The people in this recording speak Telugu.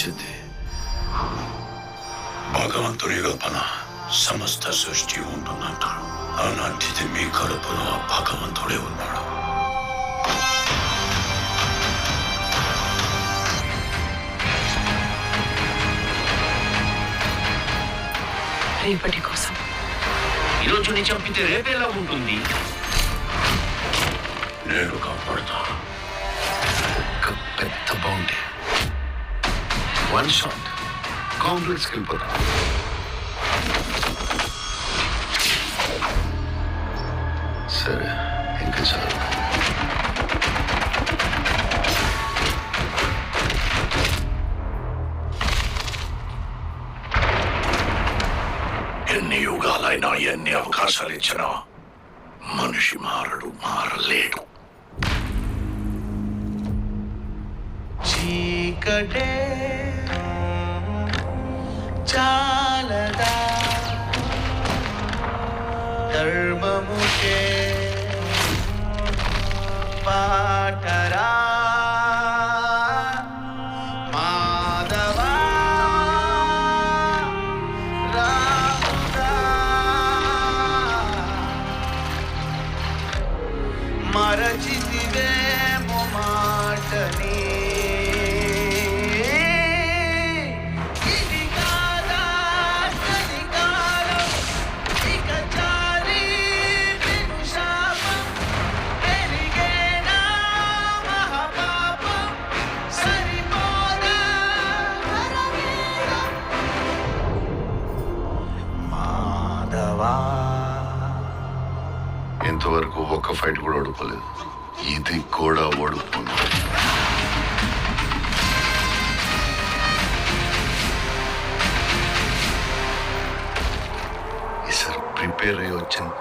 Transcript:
పరిస్థితి. భగవంతుని కల్పన సమస్త సృష్టి ఉంటుందంటారు. అలాంటిది మీ కడుపులో భగవంతుడే ఉన్నాడు. రేపటి కోసం ఈరోజు నీ చంపితే రేపేలా ఉంటుంది? నేను కాపాడుతా. ఒక పెద్ద బౌండరీ, 1 షాట్ కాంప్లెక్స్కి వెళ్ళిపోతా. సరే, ఇంకా చాలు. ఎన్ని యుగాలైనా ఎన్ని అవకాశాలు ఇచ్చినా మనిషి మారలేడు. చీకటే చాలదా ధర్మముకే పాటరా మాధవా రాముడా మరచితివేమో మాటని ఇంతవరకు ఒక్క ఫైట్ కూడా ఓడిపోలేదు. ఇది కూడా ఓడిపోయింది. ఈసారి ప్రిపేర్ అయ్యి వచ్చాను.